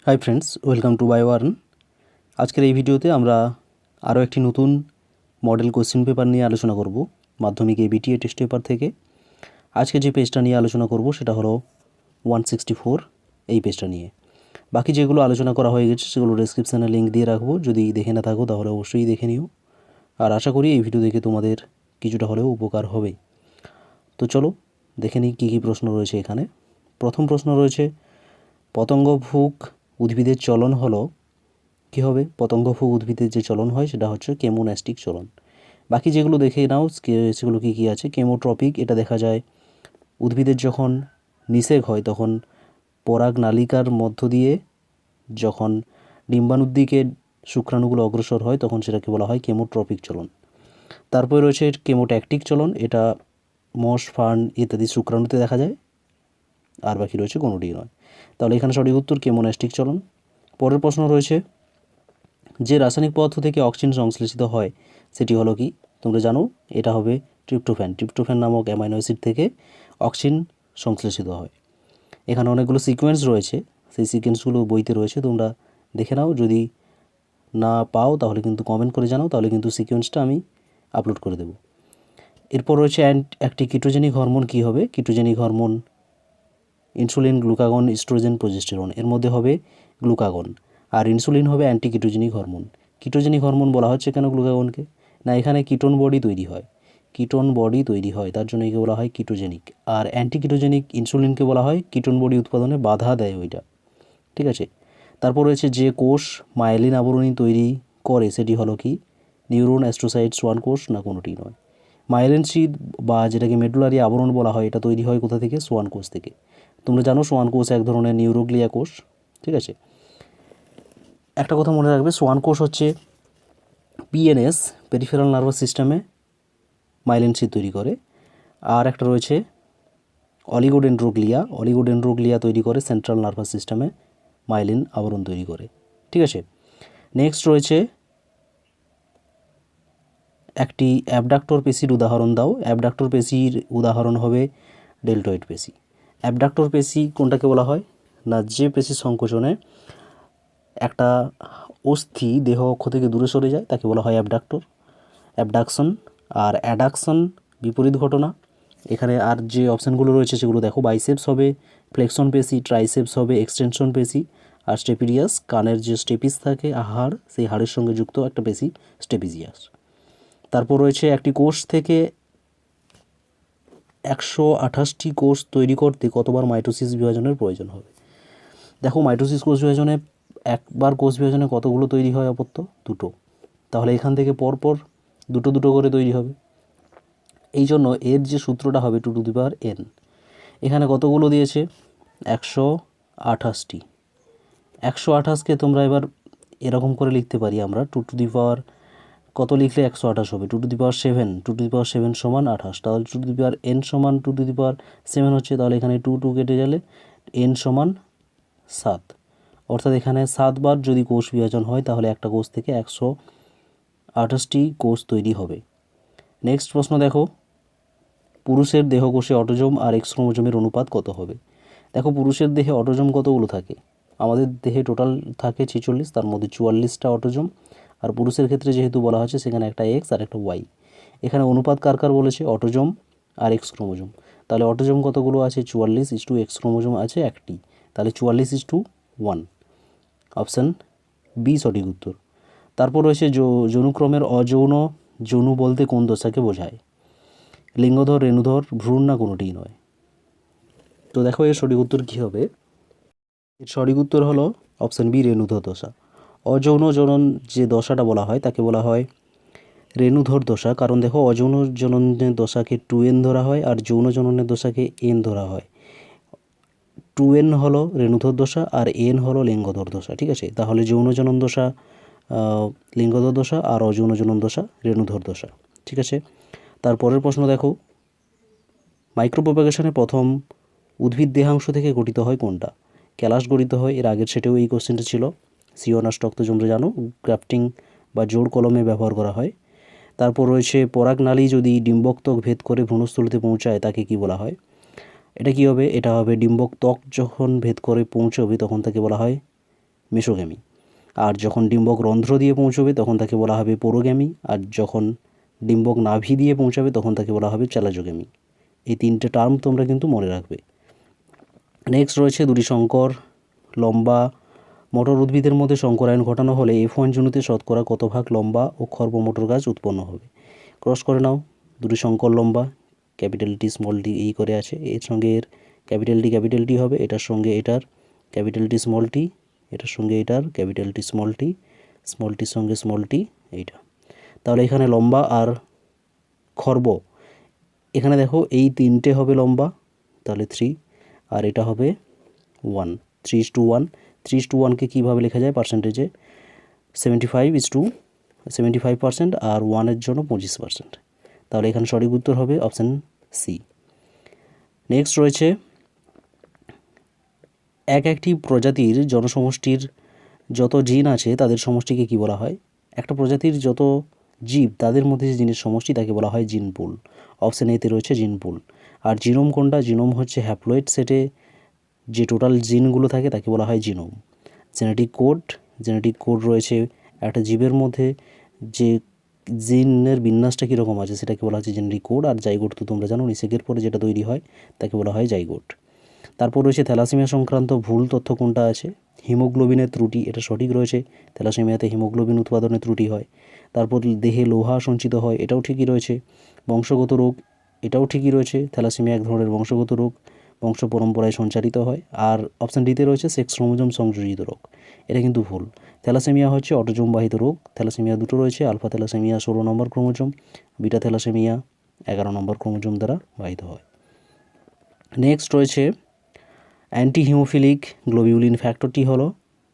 High friends, welcome to বায়োয়ার্ন। আজকের এই ভিডিওতে আমরা আরও একটি নতুন মডেল কোশ্চেন পেপার নিয়ে আলোচনা করব মাধ্যমিক এবিটিএ টেস্ট পেপার থেকে। আজকে যে পেজটা নিয়ে আলোচনা করব সেটা হলো 164 এই পেজটা নিয়ে। বাকি যেগুলো আলোচনা করা হয়ে গেছে সেগুলো ডেসক্রিপশানে লিঙ্ক দিয়ে রাখবো, যদি দেখে না থাকো তাহলে অবশ্যই দেখে নিও। আর আশা করি এই ভিডিও দেখে তোমাদের কিছুটা হলেও উপকার হবে। তো চলো দেখে নিই কী কী প্রশ্ন রয়েছে এখানে। প্রথম প্রশ্ন রয়েছে, পতঙ্গভুক উদ্ভিদের চলন হলো কী হবে? পতঙ্গভুক উদ্ভিদের যে চলন হয় সেটা হচ্ছে কেমোন্যাস্টিক চলন। বাকি যেগুলো দেখে নাও সেগুলো কী কী আছে। কেমোট্রপিক, এটা দেখা যায় উদ্ভিদের যখন নিষেক হয় তখন পরাগ নালিকার মধ্য দিয়ে যখন ডিম্বাণুর দিকে শুক্রাণুগুলো অগ্রসর হয় তখন সেটাকে বলা হয় কেমোট্রপিক চলন। তারপরে রয়েছে কেমোট্যাকটিক চলন, এটা মশ, ফার্ন ইত্যাদি শুক্রাণুতে দেখা যায়। আর বাকি রয়েছে কোনোটি নয়। তাহলে এখানে সঠিক উত্তর কেমোন্যাস্টিক চলন। পরের প্রশ্ন রয়েছে, যে রাসায়নিক পদার্থ থেকে অক্সিজেন সংশ্লেষিত হয় সেটি হলো কি? তোমরা জানো এটা হবে ট্রিপ্টোফ্যান। ট্রিপ্টোফ্যান নামক অ্যামাইনো অ্যাসিড থেকে অক্সিজেন সংশ্লেষিত হয়। এখানে অনেকগুলো সিকোয়েন্স রয়েছে, সেই সিকোয়েন্সগুলো বইতে রয়েছে, তোমরা দেখে নাও। যদি না পাও তাহলে কিন্তু কমেন্ট করে জানাও, তাহলে কিন্তু সিকোয়েন্সটা আমি আপলোড করে দেব। এরপর রয়েছে একটি কিটোজেনিক হরমোন কী হবে? Ketogenic hormone insulin, glucagon, oestrogen, progesterone. এর মধ্যে হবে গ্লুকাগন, আর ইনসুলিন হবে anti ketogenic hormone. Ketogenic hormone বলা হচ্ছে কেন গ্লুকাগনকে? না, এখানে কিটোন বডি তৈরি হয়, কিটোন বডি তৈরি হয়, তার জন্য একে বলা হয় কিটোজেনিক। আর অ্যান্টি কিটোজেনিক ইনসুলিনকে বলা হয় কিটোন বডি উৎপাদনে বাধা দেয় ওইটা, ঠিক আছে। তারপর রয়েছে, যে কোষ মায়েলিন আবরণী তৈরি করে সেটি হলো কি? নিউরন, অ্যাস্ট্রোসাইট, সোয়ান কোষ, না কোনোটি নয়। মায়েলিন শীথ বা যেটাকে মেডুলারি আবরণ বলা হয় এটা তৈরি হয় কোথা থেকে? সোয়ান কোষ থেকে। তোমরা জানো সোয়ান কোষ এক ধরনের নিউরোগ্লিয়া কোষ, ঠিক আছে। একটা কথা মনে রাখবে, সোয়ান কোষ হচ্ছে পিএনএস, পেরিফেরাল নার্ভাস সিস্টেমে মাইলিন শীথ তৈরি করে। আর একটা রয়েছে অলিগোডেন্ড্রোগ্লিয়া, অলিগোডেন্ড্রোগ্লিয়া তৈরি করে সেন্ট্রাল নার্ভাস সিস্টেমে মাইলিন আবরণ তৈরি করে, ঠিক আছে। নেক্সট রয়েছে, একটি অ্যাবডাক্টর পেশির উদাহরণ দাও। অ্যাবডাক্টর পেশির উদাহরণ হবে ডেল্টয়েড পেশি। অ্যাবডাক্টর পেশি কোনটাকে বলা হয়? না, যে পেশির সংকোচনে একটা অস্থি দেহ অক্ষ থেকে দূরে সরে যায় তাকে বলা হয় অ্যাবডাক্টর, অ্যাবডাকশন। আর অ্যাডাকশন বিপরীত ঘটনা। এখানে আর যে অপশানগুলো রয়েছে সেগুলো দেখো, বাইসেপস হবে ফ্লেক্সন পেশি, ট্রাইসেপস হবে এক্সটেনশন পেশি, আর স্টেপিডিয়াস কানের যে স্টেপিস থাকে হাড়, সেই হাড়ের সঙ্গে যুক্ত একটা পেশি স্টেপিজিয়াস। তারপর রয়েছে, একটি কোষ থেকে 128টি কোষ তৈরি করতে কতবার মাইটোসিস বিভাজনের প্রয়োজন হবে? দেখো, মাইটোসিস কোষ বিভাজনে একবার কোষ বিভাজনে কতগুলো তৈরি হয় অপত্য? দুটো। তাহলে এখান থেকে পরপর দুটো দুটো করে তৈরি হবে। এই জন্য এর যে সূত্রটা হবে 2n। এখানে কতগুলো দিয়েছে? 128টি। 128কে তোমরা এবার এরকম করে লিখতে পারি আমরা, 2 কত লিখলে 128 হবে? 2 2 সমান 28। তাহলে 2n সমান 2 হচ্ছে, তাহলে এখানে 2 কেটে গেলে n সমান 7। অর্থাৎ এখানে 7 বার যদি কোষ বিভাজন হয় তাহলে একটা কোষ থেকে 128টি কোষ তৈরি হবে। নেক্সট প্রশ্ন দেখো, পুরুষের দেহকোষে অটোজোম আর এক্স ক্রোমোজোমের অনুপাত কত হবে? দেখো, পুরুষের দেহে অটোজোম কতগুলো থাকে? আমাদের দেহে টোটাল থাকে 46, তার মধ্যে 44টা অটোজোম। আর পুরুষের ক্ষেত্রে যেহেতু বলা হচ্ছে সেখানে একটা এক্স আর একটা ওয়াই। এখানে অনুপাত কার কার বলেছে? অটোজোম আর এক্স ক্রোমোজোম। তাহলে অটোজোম কতগুলো আছে? 44, এক্স ক্রোমোজোম আছে একটি, তাহলে 44:1। অপশান বি সঠিক উত্তর। তারপর রয়েছে, যৌনুক্রমের অযৌন যৌন বলতে কোন দশাকে বোঝায়? লিঙ্গধর, রেণুধর, ভ্রূণ, না কোনোটিই নয়। তো দেখো এর সঠিক উত্তর কী হবে? এর সঠিক উত্তর হলো অপশান বি, রেণুধর দশা। অযৌন জনন যে দশাটা বলা হয় তাকে বলা হয় রেণুধর দশা। কারণ দেখো, অযৌন জননের দশাকে 2n ধরা হয় আর যৌন জননের দশাকে n ধরা হয়। 2n হলো রেণুধর দশা আর n হলো লিঙ্গধর দশা, ঠিক আছে। তাহলে যৌন জনন দশা লিঙ্গধর দশা আর অযৌন জনন দশা রেণুধর দশা, ঠিক আছে। তারপরের প্রশ্ন দেখো, মাইক্রোপ্রোপাগেশনে প্রথম উদ্ভিদ দেহাংশ থেকে গঠিত হয় কোনটা? ক্যালাস গঠিত হয়। এর আগের সেটেও এই কোশ্চেনটা ছিল। সিওনাস্টক তো তোমরা জানো, গ্রাফটিং বা জোড় কলমে ব্যবহার করা হয়। তারপর রয়েছে, পরাগনালী যদি ডিম্বকত্বক ভেদ করে ভ্রূণস্থলিতে পৌঁছায় তাকে কি বলা হয়? এটা কি হবে? এটা হবে ডিম্বকত্বক যখন ভেদ করে পৌঁছবে তখন তাকে বলা হয় মেসোগ্যামি। আর যখন ডিম্বক রন্ধ্র দিয়ে পৌঁছবে তখন তাকে বলা হবে পোরোগ্যামি, আর যখন ডিম্বক নাভি দিয়ে পৌঁছাবে তখন তাকে বলা হবে চ্যালাজোগ্যামি। এই তিনটে টার্ম তোমরা কিন্তু মনে রাখবে। নেক্সট রয়েছে দুটি সংকর লম্বা মটর উদ্ভিদের মধ্যে সংকরায়ন ঘটানো হলে F1 জনুতে শতকরা কত ভাগ লম্বা ও খর্ব মটর গাছ উৎপন্ন হবে। ক্রস করে নাও, দুটি সংকর লম্বা, ক্যাপিটাল টি স্মল টি এই করে আছে, এর সঙ্গে এর ক্যাপিটাল টি হবে, এটার সঙ্গে এটার ক্যাপিটাল টি স্মল টি, এটার সঙ্গে এটার ক্যাপিটাল টি স্মল টির সঙ্গে স্মল টি এইটা। তাহলে এখানে লম্বা আর খর্ব, এখানে দেখো এই তিনটে হবে লম্বা, তাহলে 3, আর এটা হবে 1, 3:1। 3:1কে কীভাবে লেখা যায় পার্সেন্টেজে, 75% আর 1-এর জন্য 25%। তাহলে এখানে সঠিক উত্তর হবে অপশান সি। নেক্সট রয়েছে একটি প্রজাতির জনসমষ্টির যত জিন আছে তাদের সমষ্টিকে কি বলা হয়। একটা প্রজাতির যত জীব তাদের মধ্যে যে জিনের সমষ্টি তাকে বলা হয় জিন পুল। অপশান এতে রয়েছে জিন পুল। আর জিনোম কোনটা, জিনোম হচ্ছে হ্যাপ্লয়েড সেটে যে টোটাল জিনগুলো থাকে তাকে বলা হয় জিনোম। জেনেটিক কোড রয়েছে একটা জীবের মধ্যে যে জিনের বিন্যাসটা কীরকম আছে সেটাকে বলা হচ্ছে জেনেটিক কোড। আর জাইগোট তো তোমরা জানো, নিষেকের পরে যেটা তৈরি হয় তাকে বলা হয় জাইগোট। তারপর রয়েছে থ্যালাসেমিয়া সংক্রান্ত ভুল তথ্য কোনটা আছে। হিমোগ্লোবিনের ত্রুটি, এটা সঠিক রয়েছে, থ্যালাসেমিয়াতে হিমোগ্লোবিন উৎপাদনে ত্রুটি হয়। তারপর দেহে লোহা সঞ্চিত হয়, এটাও ঠিকই রয়েছে। বংশগত রোগ, এটাও ঠিকই রয়েছে, থ্যালাসেমিয়া এক ধরনের বংশগত রোগ, বংশ পরম্পরায় সঞ্চারিত হয়। আর অপশান ডিতে রয়েছে সেক্স ক্রোমোজোম সংযোজিত রোগ, এটা কিন্তু ভুল। থ্যালাসেমিয়া হচ্ছে অটোজোম বাহিত রোগ। থ্যালাসেমিয়া দুটো রয়েছে, আলফা থ্যালাসেমিয়া 16 নম্বর ক্রোমোজোম, বিটা থ্যালাসেমিয়া 11 নম্বর ক্রোমোজোম দ্বারা বাহিত হয়। নেক্সট রয়েছে অ্যান্টি হিমোফিলিক গ্লোবিউলিন ফ্যাক্টরটি হলো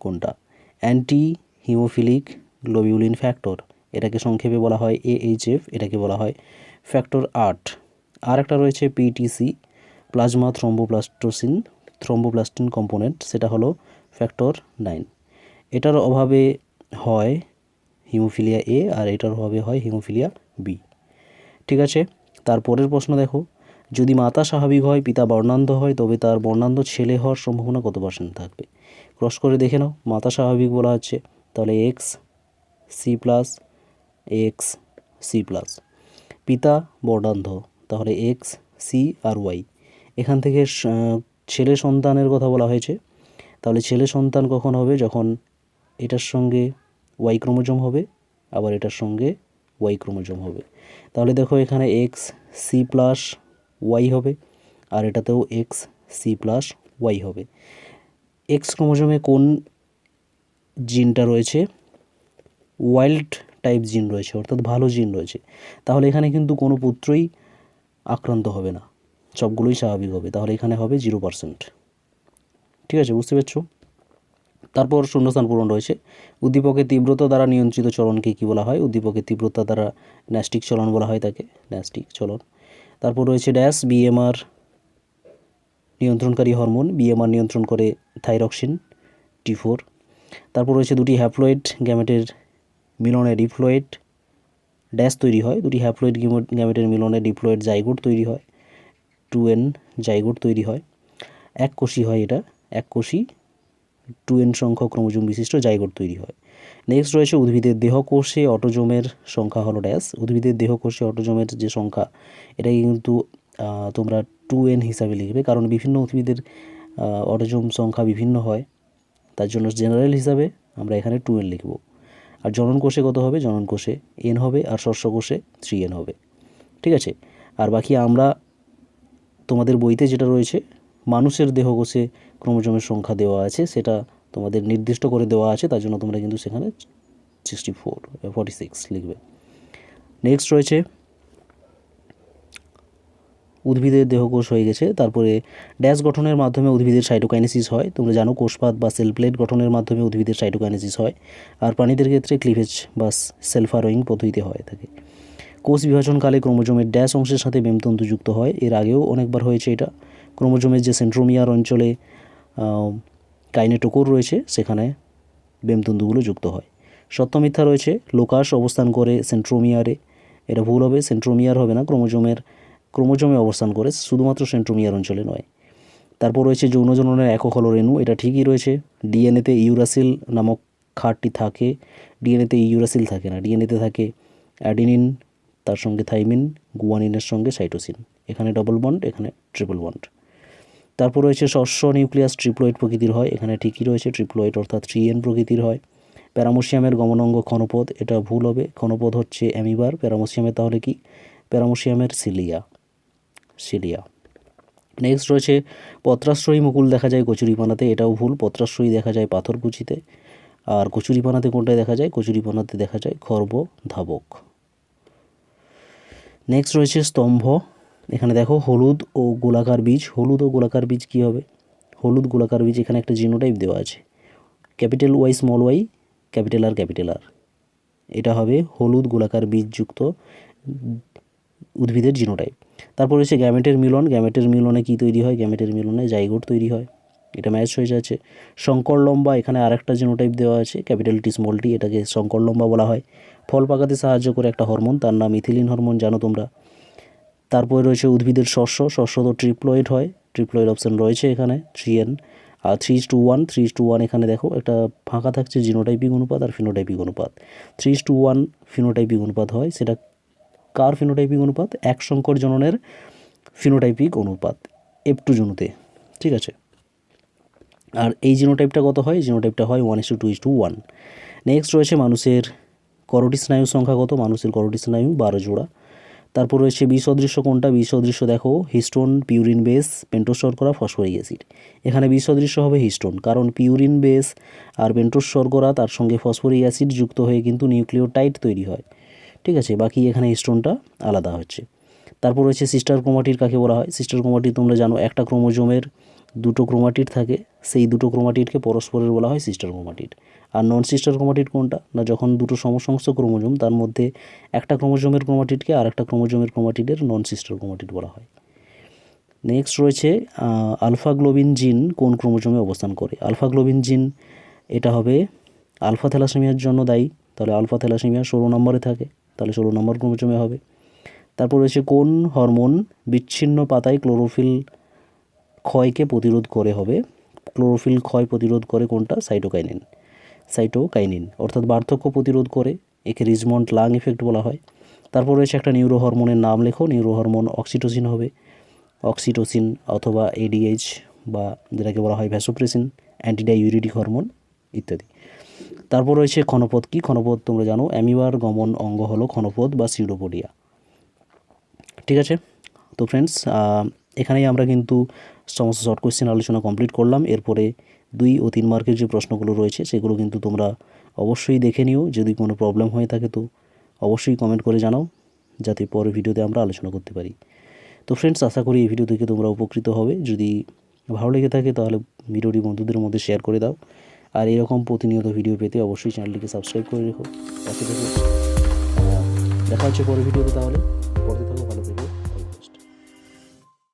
কোনটা। অ্যান্টি হিমোফিলিক গ্লোবিউলিন ফ্যাক্টর, এটাকে সংক্ষেপে বলা হয় AHF, এটাকে বলা হয় ফ্যাক্টর 8। আর একটা রয়েছে PTC, প্লাজমা থ্রম্বোপ্লাস্টিন কম্পোনেন্ট, সেটা হলো ফ্যাক্টর 9। এটার অভাবে হয় হিমোফিলিয়া A আর এটার অভাবে হয় হিমোফিলিয়া B। ঠিক আছে, তারপরের প্রশ্ন দেখো, যদি মাতা স্বাভাবিক হয় পিতা বর্ণান্ধ হয় তবে তার বর্ণান্ধ ছেলে হওয়ার সম্ভাবনা কত % থাকবে। ক্রস করে দেখে নাও, মাতা স্বাভাবিক বলা হচ্ছে তাহলে XC+, পিতা বর্ণান্ধ তাহলে XC আর Y। এখান থেকে ছেলে সন্তানের কথা বলা হয়েছে, তাহলে ছেলে সন্তান কখন হবে, যখন এটার সঙ্গে Y ক্রোমোজোম হবে আবার এটার সঙ্গে Y ক্রোমোজোম হবে। তাহলে দেখো এখানে XC+Y হবে আর এটাতেও XC+Y হবে। X ক্রোমোজোমে কোন জিনটা রয়েছে, ওয়াইল্ড টাইপ জিন রয়েছে, অর্থাৎ ভালো জিন রয়েছে। তাহলে এখানে কিন্তু কোনো পুত্রই আক্রান্ত হবে না, সবগুলোই স্বাভাবিক হবে, তাহলে এখানে হবে 0%। ঠিক আছে, বুঝতে পারছো। তারপর শূন্যস্থান পূরণ রয়েছে, উদ্দীপকের তীব্রতা দ্বারা নিয়ন্ত্রিত চলনকে কী বলা হয়। উদ্দীপকের তীব্রতা দ্বারা ন্যাস্টিক চলন বলা হয় তাকে, ন্যাস্টিক চলন। তারপর রয়েছে ড্যাশ BMR নিয়ন্ত্রণকারী হরমোন, BMR নিয়ন্ত্রণ করে থাইরক্সিন T4। তারপর রয়েছে দুটি হ্যাপ্লয়েড গ্যামেটের মিলনে ডিপ্লয়েড ড্যাশ তৈরি হয়, দুটি হ্যাপ্লয়েড গ্যামেটের মিলনে ডিপ্লয়েড জাইগোট তৈরি হয়, 2N জাইগোট তৈরি হয়। এককোষী হয়, এটা এককোষী 2N সংখ্যক ক্রোমোজোম বিশিষ্ট জাইগোট তৈরি হয়। নেক্সট রয়েছে উদ্ভিদের দেহকোষে অটোজোমের সংখ্যা হলো ড্যাশ। উদ্ভিদের দেহকোষে অটোজোমের যে সংখ্যা এটাকে কিন্তু তোমরা 2N হিসাবে লিখবে, কারণ বিভিন্ন উদ্ভিদের অটোজোম সংখ্যা বিভিন্ন হয়, তার জন্য জেনারেল হিসাবে আমরা এখানে 2N লিখব। আর জনন কোষে কত হবে, জনন কোষে N হবে আর শস্য কোষে 3N হবে। ঠিক আছে, আর বাকি আমরা তোমাদের বইতে যেটা রয়েছে মানুষের দেহকোষে ক্রোমোজোমের সংখ্যা দেওয়া আছে, সেটা তোমাদের নির্দিষ্ট করে দেওয়া আছে, তার জন্য তোমরা কিন্তু সেখানে 46 লিখবে। নেক্সট রয়েছে উদ্ভিদের দেহকোষ হয়ে গেছে, তারপরে ড্যাশ গঠনের মাধ্যমে উদ্ভিদের সাইটোকাইনেসিস হয়। তোমরা জানো কোষপাত বা সেল প্লেট গঠনের মাধ্যমে উদ্ভিদের সাইটোকাইনেসিস হয়, আর প্রাণীদের ক্ষেত্রে ক্লিভেজ বা সেলফ হারোয়িং পদ্ধতিতে হয় থাকে। কোষ বিভাজনকালে ক্রোমোজোমের ড্যাশ অংশের সাথে বেমতন্তু যুক্ত হয়, এর আগেও অনেকবার হয়েছে এটা। ক্রোমোজোমের যে সেন্ট্রোমিয়ার অঞ্চলে কাইনেটোকোর রয়েছে সেখানে বেমতন্তুগুলো যুক্ত হয়। সত্য মিথ্যা রয়েছে, লোকাস অবস্থান করে সেন্ট্রোমিয়ারে, এটা ভুল হবে, সেন্ট্রোমিয়ার হবে না, ক্রোমোজোমে অবস্থান করে, শুধুমাত্র সেন্ট্রোমিয়ার অঞ্চলে নয়। তারপর রয়েছে যৌন জননের একক হলো রেণু, এটা ঠিকই রয়েছে। ডিএনএতে ইউরাসিল নামক ক্ষারটি থাকে, ডিএনএতে ইউরাসিল থাকে না, ডিএনএতে থাকে অ্যাডিনিন, তার সঙ্গে থাইমিন, গুয়ানিনের সঙ্গে সাইটোসিন, এখানে ডবল বন্ড, এখানে ট্রিপল বন্ড। তারপর রয়েছে শস্য নিউক্লিয়াস ট্রিপ্লয়েড প্রকৃতির হয়, এখানে ঠিকই রয়েছে, ট্রিপ্লয়েড অর্থাৎ 3N প্রকৃতির হয়। প্যারামোসিয়ামের গমনাঙ্গ ক্ষণপদ, এটা ভুল হবে, ক্ষণপদ হচ্ছে অ্যামিবার, প্যারামোসিয়ামের তাহলে কি, প্যারামোসিয়ামের সিলিয়া। নেক্সট রয়েছে পত্রাশ্রয়ী মুকুল দেখা যায় কচুরিপানাতে, এটাও ভুল, পত্রাশ্রয়ী দেখা যায় পাথরকুচিতে। আর কচুরিপানাতে কোনটায় দেখা যায়, কচুরিপানাতে দেখা যায় খর্ব ধাবক। নেক্সট রয়েছে স্তম্ভ, এখানে দেখো হলুদ ও গোলাকার বীজ, হলুদ ও গোলাকার বীজ কী হবে, হলুদ গোলাকার বীজ, এখানে একটা জিনোটাইপ দেওয়া আছে, capital Y small y capital R, এটা হবে হলুদ গোলাকার বীজযুক্ত উদ্ভিদের জিনোটাইপ। তারপর হচ্ছে গ্যামেটের মিলন, গ্যামেটের মিলনে কি তৈরি হয়, গ্যামেটের মিলনে জাইগোট তৈরি হয়, এটা ম্যাচ হয়ে যাচ্ছে। শঙ্কর লম্বা, এখানে আরেকটা জিনোটাইপ দেওয়া আছে, ক্যাপিটাল টি স্মল টি, এটাকে শঙ্কর লম্বা বলা হয়। ফল পাকাতে সাহায্য করে একটা হরমোন, তার নাম ইথিলিন হরমোন, জানো তোমরা। তারপরে রয়েছে উদ্ভিদের শস্য, শস্য তো ট্রিপ্লয়েড হয়, ট্রিপ্লয়েড অপশান রয়েছে এখানে 3N আর 3:1 এখানে দেখো একটা ফাঁকা থাকছে, জিনোটাইপিক অনুপাত আর ফিনোটাইপিক অনুপাত। 3:1 ফিনোটাইপিক অনুপাত হয়, সেটা কার ফিনোটাইপিক অনুপাত, এক সংকর জননের ফিনোটাইপিক অনুপাত F2 জনুতে, ঠিক আছে। আর এই জিনোটাইপটা কত হয়, জিনোটাইপটা হয় 1:2:1। নেক্সট রয়েছে মানুষের করোটি স্নায়ুর সংখ্যা কত, মানুষের করোটি স্নায়ু 12 জোড়া। তারপর রয়েছে বি সদৃশ্য কোনটা, বি সদৃশ্য দেখো হিস্টোন, পিউরিন বেস, পেন্টোজ শর্করা, ফসফরিক অ্যাসিড, এখানে বি সদৃশ্য হবে হিস্টোন, কারণ পিউরিন বেস আর পেন্টোজ শর্করা তার সঙ্গে ফসফরিক অ্যাসিড যুক্ত হয়ে কিন্তু নিউক্লিওটাইড তৈরি হয়, ঠিক আছে, বাকি এখানে হিস্টোনটা আলাদা হচ্ছে। তারপর রয়েছে সিস্টার ক্রোমাটিড কাকে বলা হয়, সিস্টার ক্রোমাটিড তোমরা জানো একটা ক্রোমোজোমের দুটো ক্রোমাটিড থাকে, সেই দুটো ক্রোমাটিডকে পরস্পরের বলা হয় সিস্টার ক্রোমাটিড। আর নন সিস্টার ক্রোমাটিড কোনটা না, যখন দুটো সমসংস্থ ক্রোমোজোম তার মধ্যে একটা ক্রোমোজোমের ক্রোমাটিডকে আর একটা ক্রোমোজোমের ক্রোমাটিডের নন সিস্টার ক্রোমাটিড বলা হয়। নেক্সট রয়েছে আলফা গ্লোবিন জিন কোন ক্রোমোজোমে অবস্থান করে, আলফা গ্লোবিন জিন এটা হবে আলফা থ্যালাসেমিয়ার জন্য দায়ী, তাহলে আলফা থ্যালাসেমিয়া 16 নম্বরে থাকে, তাহলে 16 নম্বর ক্রোমোজোমে হবে। তারপর রয়েছে কোন হরমোন বিচ্ছিন্ন পাতায় ক্লোরোফিল ক্ষয়কে প্রতিরোধ করে হবে, ক্লোরোফিল ক্ষয় প্রতিরোধ করে কোনটা, সাইটোকাইনিন অর্থাৎ বার্ধক্য প্রতিরোধ করে, একে রিজমন্ড লাং ইফেক্ট বলা হয়। তারপর রয়েছে একটা নিউরো হরমোনের নাম লেখো, নিউরো হরমোন অক্সিটোসিন হবে, অক্সিটোসিন অথবা ADH বা যেটাকে বলা হয় ভ্যাসোপ্রেসিন, অ্যান্টিডাইউরেটিক হরমোন ইত্যাদি। তারপর রয়েছে ক্ষণপদ, কি ক্ষণপদ তোমরা জানো, অ্যামিবার গমন অঙ্গ হলো ক্ষণপদ বা সিউডোপোডিয়া, ঠিক আছে। তো ফ্রেন্ডস এখানেই আমরা কিন্তু সমস্ত শর্ট কোয়েশ্চেন আলোচনা কমপ্লিট করলাম। এরপরে 2 ও 3 মার্কের যে প্রশ্নগুলো রয়েছে সেগুলো কিন্তু তোমরা অবশ্যই দেখে নিও, যদি কোনো প্রবলেম হয়ে থাকে তো অবশ্যই কমেন্ট করে জানাও, যাতে পরের ভিডিওতে আমরা আলোচনা করতে পারি। তো ফ্রেন্ডস আশা করি এই ভিডিও থেকে তোমরা উপকৃত হবে, যদি ভালো লেগে থাকে তাহলে ভিডিওটি বন্ধুদের মধ্যে শেয়ার করে দাও, আর এরকম প্রতিনিয়ত ভিডিও পেতে অবশ্যই চ্যানেলটিকে সাবস্ক্রাইব করে রেখো পাশে থেকে। দেখা হচ্ছে পরের ভিডিওতে তাহলে।